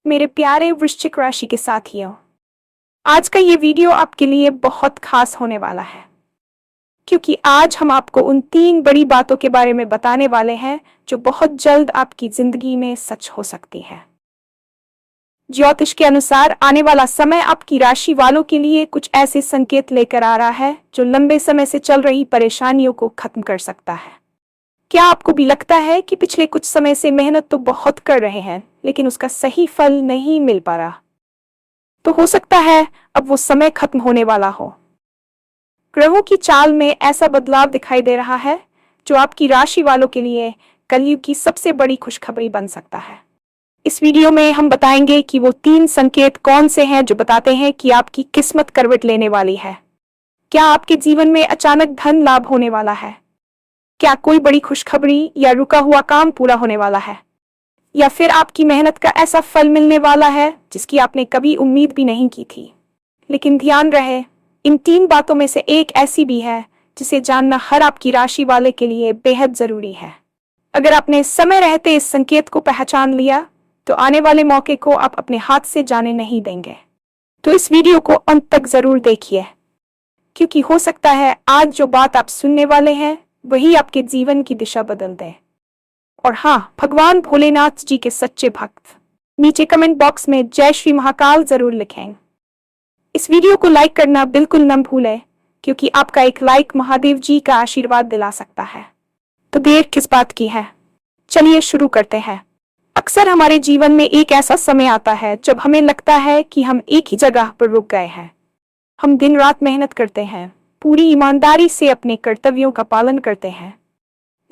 मेरे प्यारे वृश्चिक राशि के साथियों, आज का ये वीडियो आपके लिए बहुत खास होने वाला है, क्योंकि आज हम आपको उन 3 बड़ी बातों के बारे में बताने वाले हैं जो बहुत जल्द आपकी जिंदगी में सच हो सकती है। ज्योतिष के अनुसार आने वाला समय आपकी राशि वालों के लिए कुछ ऐसे संकेत लेकर आ रहा है जो लंबे समय से चल रही परेशानियों को खत्म कर सकता है। क्या आपको भी लगता है कि पिछले कुछ समय से मेहनत तो बहुत कर रहे हैं, लेकिन उसका सही फल नहीं मिल पा रहा? तो हो सकता है अब वो समय खत्म होने वाला हो। ग्रहों की चाल में ऐसा बदलाव दिखाई दे रहा है जो आपकी राशि वालों के लिए कलयुग की सबसे बड़ी खुशखबरी बन सकता है। इस वीडियो में हम बताएंगे कि वो 3 संकेत कौन से हैं जो बताते हैं कि आपकी किस्मत करवट लेने वाली है। क्या आपके जीवन में अचानक धन लाभ होने वाला है? क्या कोई बड़ी खुशखबरी या रुका हुआ काम पूरा होने वाला है? या फिर आपकी मेहनत का ऐसा फल मिलने वाला है जिसकी आपने कभी उम्मीद भी नहीं की थी? लेकिन ध्यान रहे, इन 3 बातों में से एक ऐसी भी है जिसे जानना हर आपकी राशि वाले के लिए बेहद जरूरी है। अगर आपने समय रहते इस संकेत को पहचान लिया तो आने वाले मौके को आप अपने हाथ से जाने नहीं देंगे। तो इस वीडियो को अंत तक जरूर देखिए, क्योंकि हो सकता है आज जो बात आप सुनने वाले हैं वही आपके जीवन की दिशा बदल दे। और हाँ, भगवान भोलेनाथ जी के सच्चे भक्त नीचे कमेंट बॉक्स में जय श्री महाकाल जरूर लिखें। इस वीडियो को लाइक करना बिल्कुल न भूलें, क्योंकि आपका एक लाइक महादेव जी का आशीर्वाद दिला सकता है। तो देर किस बात की है, चलिए शुरू करते हैं। अक्सर हमारे जीवन में एक ऐसा समय आता है जब हमें लगता है कि हम एक ही जगह पर रुक गए हैं। हम दिन रात मेहनत करते हैं, पूरी ईमानदारी से अपने कर्तव्यों का पालन करते हैं,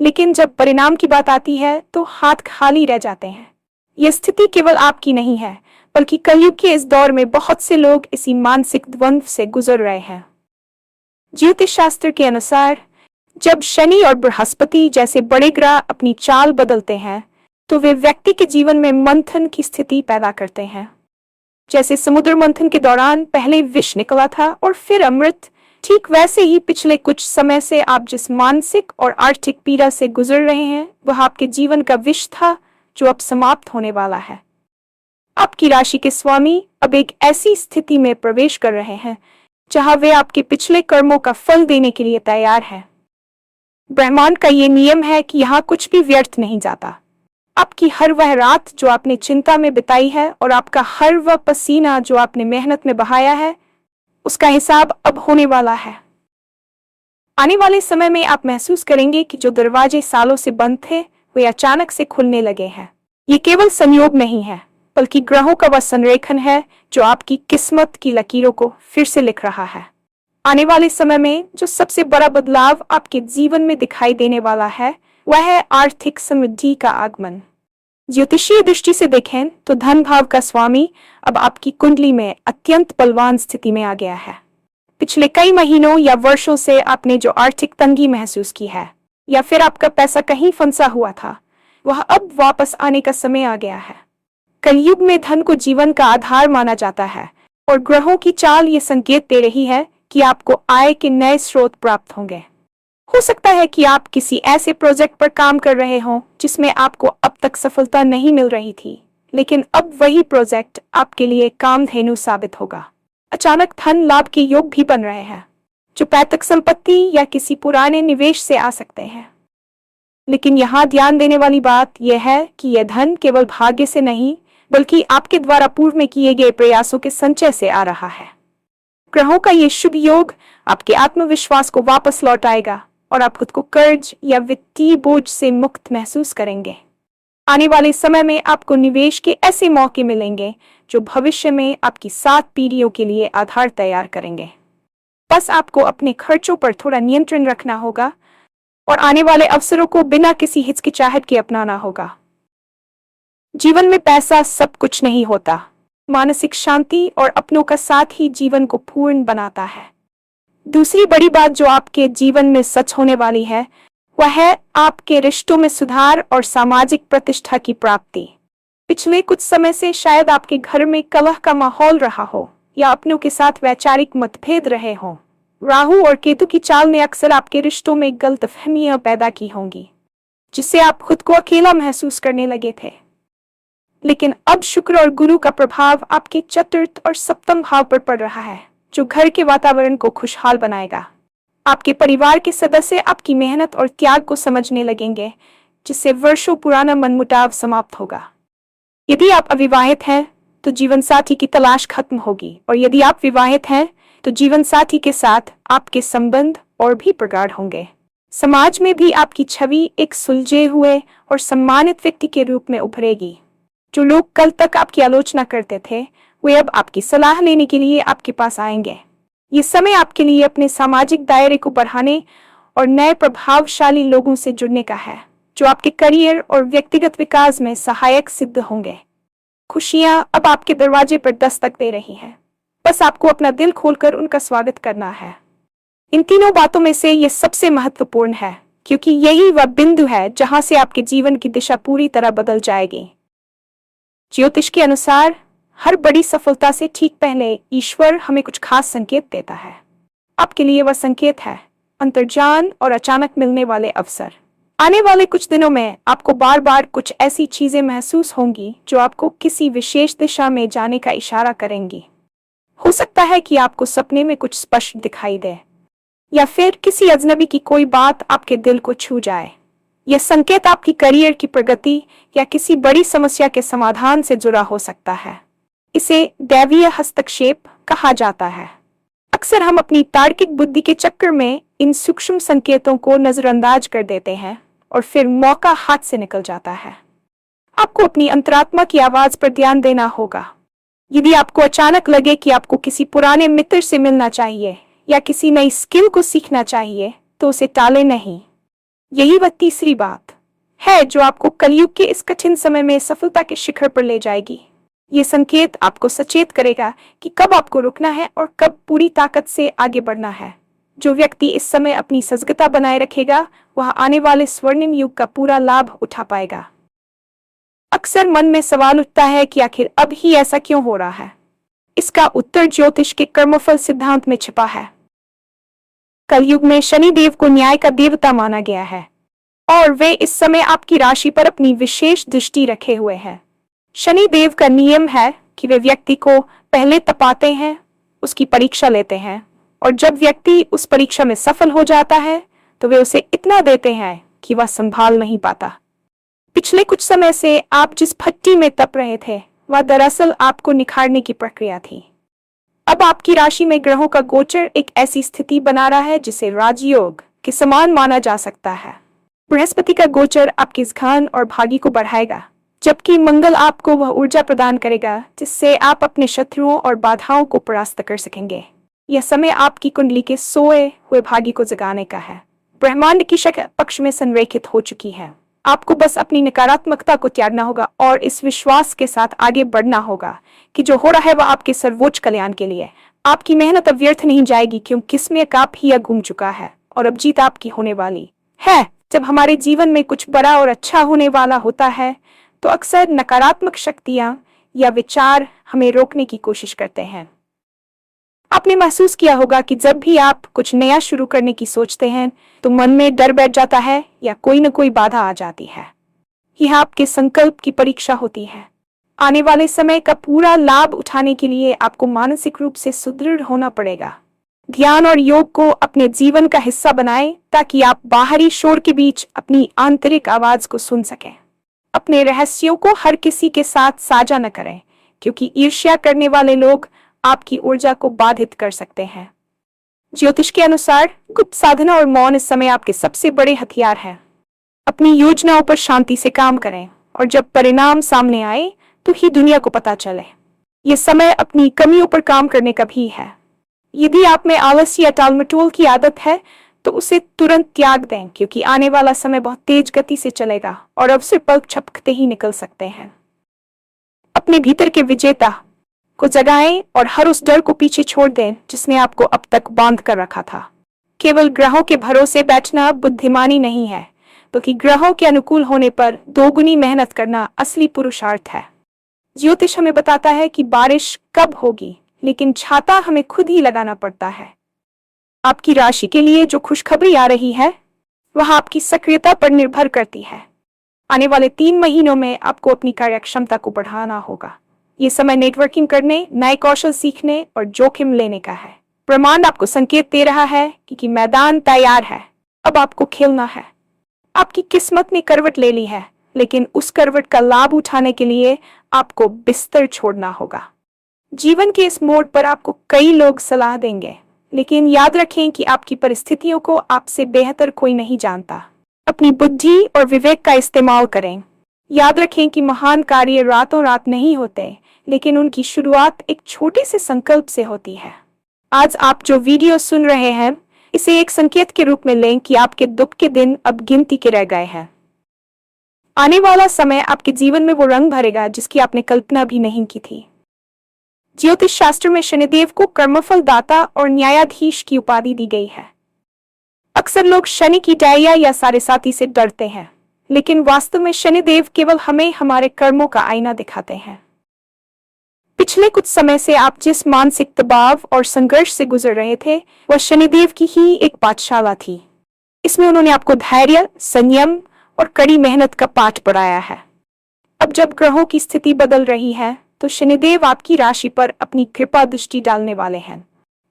लेकिन जब परिणाम की बात आती है तो हाथ खाली रह जाते हैं। यह स्थिति केवल आपकी नहीं है, बल्कि कलयुग के इस दौर में बहुत से लोग इसी मानसिक द्वंद्व से गुजर रहे हैं। ज्योतिष शास्त्र के अनुसार जब शनि और बृहस्पति जैसे बड़े ग्रह अपनी चाल बदलते हैं तो वे व्यक्ति के जीवन में मंथन की स्थिति पैदा करते हैं। जैसे समुद्र मंथन के दौरान पहले विष निकला था और फिर अमृत, ठीक वैसे ही पिछले कुछ समय से आप जिस मानसिक और आर्थिक पीड़ा से गुजर रहे हैं वह आपके जीवन का विष था जो अब समाप्त होने वाला है। आपकी राशि के स्वामी अब एक ऐसी स्थिति में प्रवेश कर रहे हैं जहां वे आपके पिछले कर्मों का फल देने के लिए तैयार हैं। ब्रह्मांड का ये नियम है कि यहाँ कुछ भी व्यर्थ नहीं जाता। आपकी हर वह रात जो आपने चिंता में बिताई है और आपका हर वह पसीना जो आपने मेहनत में बहाया है, उसका हिसाब अब होने वाला है। आने वाले समय में आप महसूस करेंगे कि जो दरवाजे सालों से बंद थे वे अचानक से खुलने लगे हैं। ये केवल संयोग नहीं है, बल्कि ग्रहों का वह संरेखन है जो आपकी किस्मत की लकीरों को फिर से लिख रहा है। आने वाले समय में जो सबसे बड़ा बदलाव आपके जीवन में दिखाई देने वाला है वह है आर्थिक समृद्धि का आगमन। ज्योतिषीय दृष्टि से देखें तो धन भाव का स्वामी अब आपकी कुंडली में अत्यंत बलवान स्थिति में आ गया है। पिछले कई महीनों या वर्षों से आपने जो आर्थिक तंगी महसूस की है या फिर आपका पैसा कहीं फंसा हुआ था, वह अब वापस आने का समय आ गया है। कलयुग में धन को जीवन का आधार माना जाता है और ग्रहों की चाल ये संकेत दे रही है कि आपको आय के नए स्रोत प्राप्त होंगे। हो सकता है कि आप किसी ऐसे प्रोजेक्ट पर काम कर रहे हों जिसमें आपको अब तक सफलता नहीं मिल रही थी, लेकिन अब वही प्रोजेक्ट आपके लिए कामधेनु साबित होगा। अचानक धन लाभ के योग भी बन रहे हैं जो पैतृक संपत्ति या किसी पुराने निवेश से आ सकते हैं। लेकिन यहाँ ध्यान देने वाली बात यह है कि यह धन केवल भाग्य से नहीं, बल्कि आपके द्वारा पूर्व में किए गए प्रयासों के संचय से आ रहा है। ग्रहों का ये शुभ योग आपके आत्मविश्वास को वापस लौटाएगा और आप खुद को कर्ज या वित्तीय बोझ से मुक्त महसूस करेंगे। आने वाले समय में आपको निवेश के ऐसे मौके मिलेंगे जो भविष्य में आपकी 7 पीढ़ियों के लिए आधार तैयार करेंगे। बस आपको अपने खर्चों पर थोड़ा नियंत्रण रखना होगा और आने वाले अवसरों को बिना किसी हिचकिचाहट के अपनाना होगा। जीवन में पैसा सब कुछ नहीं होता, मानसिक शांति और अपनों का साथ ही जीवन को पूर्ण बनाता है। दूसरी बड़ी बात जो आपके जीवन में सच होने वाली है वह है आपके रिश्तों में सुधार और सामाजिक प्रतिष्ठा की प्राप्ति। पिछले कुछ समय से शायद आपके घर में कलह का माहौल रहा हो या अपनों के साथ वैचारिक मतभेद रहे हों। राहु और केतु की चाल ने अक्सर आपके रिश्तों में गलतफहमियां पैदा की होंगी, जिससे आप खुद को अकेला महसूस करने लगे थे। लेकिन अब शुक्र और गुरु का प्रभाव आपके चतुर्थ और सप्तम भाव पर पड़ रहा है, जो घर के वातावरण को खुशहाल बनाएगा। आपके परिवार के सदस्य आपकी मेहनत और त्याग को समझने लगेंगे, जिससे वर्षों पुराना मनमुटाव समाप्त होगा। यदि आप अविवाहित हैं तो जीवन साथी की तलाश खत्म होगी, और यदि आप विवाहित हैं तो जीवन साथी के साथ आपके संबंध और भी प्रगाढ़ होंगे। समाज में भी आपकी छवि एक सुलझे हुए और सम्मानित व्यक्ति के रूप में उभरेगी। जो लोग कल तक आपकी आलोचना करते थे, वे अब आपकी सलाह लेने के लिए आपके पास आएंगे। ये समय आपके लिए अपने सामाजिक दायरे को बढ़ाने और नए प्रभावशाली लोगों से जुड़ने का है, जो आपके करियर और व्यक्तिगत विकास में सहायक सिद्ध होंगे। खुशियां अब आपके दरवाजे पर दस्तक दे रही हैं, बस आपको अपना दिल खोलकर उनका स्वागत करना है। इन तीनों बातों में से ये सबसे महत्वपूर्ण है, क्योंकि यही वह बिंदु है जहां से आपके जीवन की दिशा पूरी तरह बदल जाएगी। ज्योतिष के अनुसार हर बड़ी सफलता से ठीक पहले ईश्वर हमें कुछ खास संकेत देता है। आपके लिए वह संकेत है अंतर्ज्ञान और अचानक मिलने वाले अवसर। आने वाले कुछ दिनों में आपको बार बार कुछ ऐसी चीजें महसूस होंगी जो आपको किसी विशेष दिशा में जाने का इशारा करेंगी। हो सकता है कि आपको सपने में कुछ स्पष्ट दिखाई दे, या फिर किसी अजनबी की कोई बात आपके दिल को छू जाए। यह संकेत आपकी करियर की प्रगति या किसी बड़ी समस्या के समाधान से जुड़ा हो सकता है। इसे दैवीय हस्तक्षेप कहा जाता है। अक्सर हम अपनी तार्किक बुद्धि के चक्कर में इन सूक्ष्म संकेतों को नजरअंदाज कर देते हैं और फिर मौका हाथ से निकल जाता है। आपको अपनी अंतरात्मा की आवाज पर ध्यान देना होगा। यदि आपको अचानक लगे कि आपको किसी पुराने मित्र से मिलना चाहिए या किसी नई स्किल को सीखना चाहिए, तो उसे टालें नहीं। यही वह तीसरी बात है जो आपको कलयुग के इस कठिन समय में सफलता के शिखर पर ले जाएगी। ये संकेत आपको सचेत करेगा कि कब आपको रुकना है और कब पूरी ताकत से आगे बढ़ना है। जो व्यक्ति इस समय अपनी सजगता बनाए रखेगा, वह आने वाले स्वर्णिम युग का पूरा लाभ उठा पाएगा। अक्सर मन में सवाल उठता है कि आखिर अब ही ऐसा क्यों हो रहा है। इसका उत्तर ज्योतिष के कर्मफल सिद्धांत में छिपा है। कलयुग में शनि देव को न्याय का देवता माना गया है, और वे इस समय आपकी राशि पर अपनी विशेष दृष्टि रखे हुए हैं। शनि देव का नियम है कि वे व्यक्ति को पहले तपाते हैं, उसकी परीक्षा लेते हैं, और जब व्यक्ति उस परीक्षा में सफल हो जाता है तो वे उसे इतना देते हैं कि वह संभाल नहीं पाता। पिछले कुछ समय से आप जिस भट्टी में तप रहे थे, वह दरअसल आपको निखारने की प्रक्रिया थी। अब आपकी राशि में ग्रहों का गोचर एक ऐसी स्थिति बना रहा है जिसे राजयोग के समान माना जा सकता है। बृहस्पति का गोचर आपके घन और भाग्य को बढ़ाएगा, जबकि मंगल आपको वह ऊर्जा प्रदान करेगा जिससे आप अपने शत्रुओं और बाधाओं को परास्त कर सकेंगे। यह समय आपकी कुंडली के सोए हुए भाग्य को जगाने का है। ब्रह्मांड की शक्ति पक्ष में संरेखित हो चुकी है। आपको बस अपनी नकारात्मकता को त्यागना होगा और इस विश्वास के साथ आगे बढ़ना होगा कि जो हो रहा है वह आपके सर्वोच्च कल्याण के लिए। आपकी मेहनत अब व्यर्थ नहीं जाएगी, क्योंकि किस्में काप ही घूम चुका है और अब जीत आपकी होने वाली है। जब हमारे जीवन में कुछ बड़ा और अच्छा होने वाला होता है तो अक्सर नकारात्मक शक्तियां या विचार हमें रोकने की कोशिश करते हैं। आपने महसूस किया होगा कि जब भी आप कुछ नया शुरू करने की सोचते हैं तो मन में डर बैठ जाता है या कोई न कोई बाधा आ जाती है। यह आपके संकल्प की परीक्षा होती है। आने वाले समय का पूरा लाभ उठाने के लिए आपको मानसिक रूप से सुदृढ़ होना पड़ेगा। ध्यान और योग को अपने जीवन का हिस्सा बनाएं ताकि आप बाहरी शोर के बीच अपनी आंतरिक आवाज को सुन सकें। अपने रहस्यों को हर किसी के साथ साझा न करें, क्योंकि ईर्ष्या करने वाले लोग आपकी ऊर्जा को बाधित कर सकते हैं। ज्योतिष के अनुसार गुप्त साधना और मौन इस समय आपके सबसे बड़े हथियार हैं। अपनी योजनाओं पर शांति से काम करें, और जब परिणाम सामने आए तो ही दुनिया को पता चले। यह समय अपनी कमियों पर काम करने का भी है। यदि आप में आलस या टालमटोल की आदत है तो उसे तुरंत त्याग दें, क्योंकि आने वाला समय बहुत तेज गति से चलेगा और अवसर पलक झपकते ही निकल सकते हैं। अपने भीतर के विजेता को जगाएं और हर उस डर को पीछे छोड़ दें जिसने आपको अब तक बांध कर रखा था। केवल ग्रहों के भरोसे बैठना बुद्धिमानी नहीं है, बल्कि ग्रहों के अनुकूल होने पर दोगुनी मेहनत करना असली पुरुषार्थ है। ज्योतिष हमें बताता है कि बारिश कब होगी, लेकिन छाता हमें खुद ही लगाना पड़ता है। आपकी राशि के लिए जो खुशखबरी आ रही है वह आपकी सक्रियता पर निर्भर करती है। आने वाले 3 महीनों में आपको अपनी कार्यक्षमता को बढ़ाना होगा। ये समय नेटवर्किंग करने, नए कौशल सीखने और जोखिम लेने का है। ब्रह्मांड आपको संकेत दे रहा है कि मैदान तैयार है, अब आपको खेलना है। आपकी किस्मत ने करवट ले ली है, लेकिन उस करवट का लाभ उठाने के लिए आपको बिस्तर छोड़ना होगा। जीवन के इस मोड़ पर आपको कई लोग सलाह देंगे, लेकिन याद रखें कि आपकी परिस्थितियों को आपसे बेहतर कोई नहीं जानता। अपनी बुद्धि और विवेक का इस्तेमाल करें। याद रखें कि महान कार्य रातों रात नहीं होते, लेकिन उनकी शुरुआत एक छोटे से संकल्प से होती है। आज आप जो वीडियो सुन रहे हैं, इसे एक संकेत के रूप में लें कि आपके दुख के दिन अब गिनती के रह गए हैं। आने वाला समय आपके जीवन में वो रंग भरेगा जिसकी आपने कल्पना भी नहीं की थी। ज्योतिष शास्त्र में शनिदेव को कर्मफल दाता और न्यायाधीश की उपाधि दी गई है। अक्सर लोग शनि की डायया या साढ़ेसाती से डरते हैं, लेकिन वास्तव में शनिदेव केवल हमें हमारे कर्मों का आईना दिखाते हैं। पिछले कुछ समय से आप जिस मानसिक दबाव और संघर्ष से गुजर रहे थे, वह शनिदेव की ही एक पाठशाला थी। इसमें उन्होंने आपको धैर्य, संयम और कड़ी मेहनत का पाठ पढ़ाया है। अब जब ग्रहों की स्थिति बदल रही है, तो शनिदेव आपकी राशि पर अपनी कृपा दृष्टि डालने वाले हैं।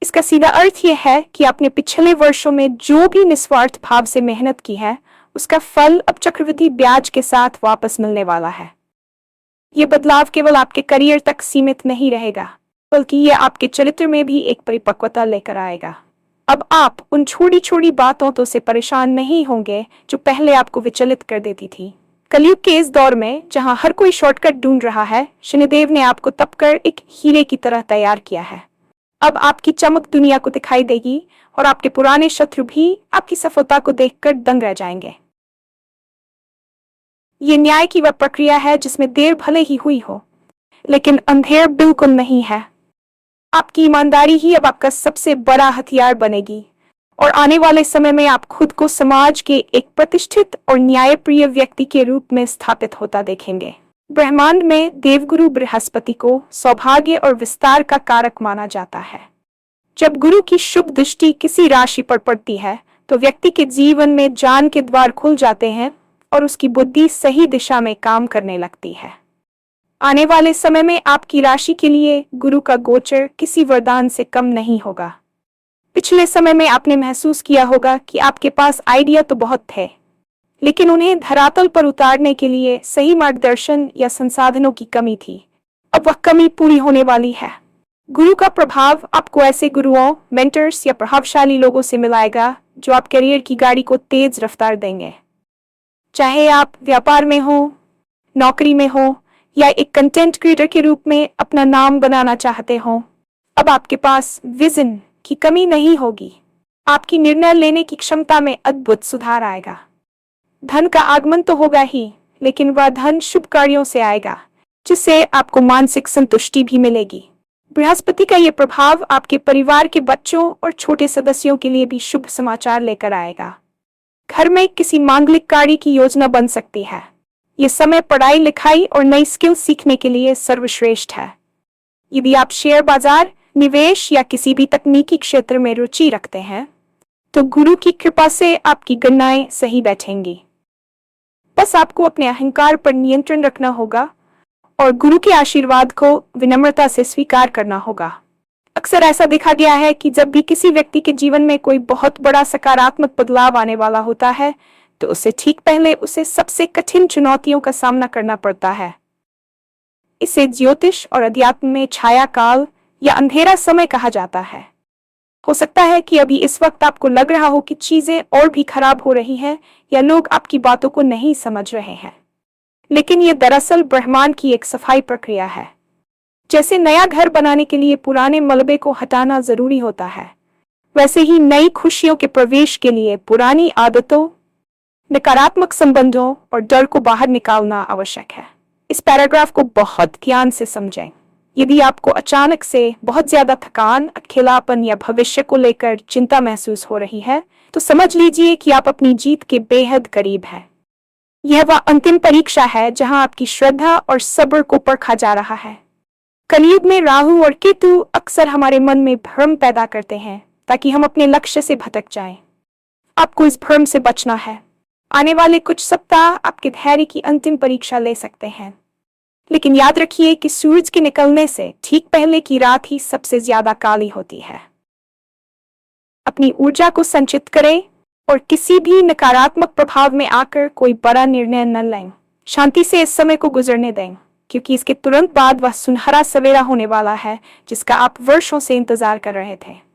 इसका सीधा अर्थ यह है कि आपने पिछले वर्षों में जो भी निस्वार्थ भाव से मेहनत की है, उसका फल अब चक्रवृद्धि ब्याज के साथ वापस मिलने वाला है। ये बदलाव केवल आपके करियर तक सीमित नहीं रहेगा, बल्कि ये आपके चरित्र में भी एक परिपक्वता लेकर आएगा। अब आप उन छोटी छोटी बातों से परेशान नहीं होंगे जो पहले आपको विचलित कर देती थी। कलयुग के इस दौर में, जहां हर कोई शॉर्टकट ढूंढ रहा है, शनिदेव ने आपको तपकर एक हीरे की तरह तैयार किया है। अब आपकी चमक दुनिया को दिखाई देगी और आपके पुराने शत्रु भी आपकी सफलता को देखकर दंग रह जाएंगे। ये न्याय की वह प्रक्रिया है जिसमें देर भले ही हुई हो, लेकिन अंधेर बिल्कुल नहीं है। आपकी ईमानदारी ही अब आपका सबसे बड़ा हथियार बनेगी और आने वाले समय में आप खुद को समाज के एक प्रतिष्ठित और न्यायप्रिय व्यक्ति के रूप में स्थापित होता देखेंगे। ब्रह्मांड में देवगुरु बृहस्पति को सौभाग्य और विस्तार का कारक माना जाता है। जब गुरु की शुभ दृष्टि किसी राशि पर पड़ती है, तो व्यक्ति के जीवन में ज्ञान के द्वार खुल जाते हैं और उसकी बुद्धि सही दिशा में काम करने लगती है। आने वाले समय में आपकी राशि के लिए गुरु का गोचर किसी वरदान से कम नहीं होगा। पिछले समय में आपने महसूस किया होगा कि आपके पास आइडिया तो बहुत थे, लेकिन उन्हें धरातल पर उतारने के लिए सही मार्गदर्शन या संसाधनों की कमी थी। अब वह कमी पूरी होने वाली है। गुरु का प्रभाव आपको ऐसे गुरुओं, मेंटर्स या प्रभावशाली लोगों से मिलाएगा जो आप करियर की गाड़ी को तेज रफ्तार देंगे। चाहे आप व्यापार में हो, नौकरी में हो या एक कंटेंट क्रिएटर के रूप में अपना नाम बनाना चाहते हो, अब आपके पास विजन की कमी नहीं होगी। आपकी निर्णय लेने की क्षमता में अद्भुत सुधार आएगा। धन का आगमन तो होगा ही, लेकिन वह धन शुभ कार्यों से आएगा, जिससे आपको मानसिक संतुष्टि भी मिलेगी। बृहस्पति का ये प्रभाव आपके परिवार के बच्चों और छोटे सदस्यों के लिए भी शुभ समाचार लेकर आएगा। घर में किसी मांगलिक कार्य की योजना बन सकती है। ये समय पढ़ाई लिखाई और नई स्किल सीखने के लिए सर्वश्रेष्ठ है। यदि आप शेयर बाजार, निवेश या किसी भी तकनीकी क्षेत्र में रुचि रखते हैं, तो गुरु की कृपा से आपकी गणनाएं सही बैठेंगी। बस आपको अपने अहंकार पर नियंत्रण रखना होगा और गुरु के आशीर्वाद को विनम्रता से स्वीकार करना होगा। अक्सर ऐसा देखा गया है कि जब भी किसी व्यक्ति के जीवन में कोई बहुत बड़ा सकारात्मक बदलाव आने वाला होता है, तो उससे ठीक पहले उसे सबसे कठिन चुनौतियों का सामना करना पड़ता है। इसे ज्योतिष और अध्यात्म में छाया काल या अंधेरा समय कहा जाता है। हो सकता है कि अभी इस वक्त आपको लग रहा हो कि चीजें और भी खराब हो रही हैं या लोग आपकी बातों को नहीं समझ रहे हैं, लेकिन ये दरअसल ब्रह्मांड की एक सफाई प्रक्रिया है। जैसे नया घर बनाने के लिए पुराने मलबे को हटाना जरूरी होता है, वैसे ही नई खुशियों के प्रवेश के लिए पुरानी आदतों, नकारात्मक संबंधों और डर को बाहर निकालना आवश्यक है। इस पैराग्राफ को बहुत ध्यान से समझें। यदि आपको अचानक से बहुत ज्यादा थकान, अकेलापन या भविष्य को लेकर चिंता महसूस हो रही है, तो समझ लीजिए कि आप अपनी जीत के बेहद करीब हैं। यह वह अंतिम परीक्षा है जहां आपकी श्रद्धा और सब्र को परखा जा रहा है। कलयुग में राहु और केतु अक्सर हमारे मन में भ्रम पैदा करते हैं ताकि हम अपने लक्ष्य से भटक जाएं। आपको इस भ्रम से बचना है। आने वाले कुछ सप्ताह आपके धैर्य की अंतिम परीक्षा ले सकते हैं, लेकिन याद रखिए कि सूरज के निकलने से ठीक पहले की रात ही सबसे ज्यादा काली होती है। अपनी ऊर्जा को संचित करें और किसी भी नकारात्मक प्रभाव में आकर कोई बड़ा निर्णय न लें। शांति से इस समय को गुजरने दें, क्योंकि इसके तुरंत बाद वह सुनहरा सवेरा होने वाला है जिसका आप वर्षों से इंतजार कर रहे थे।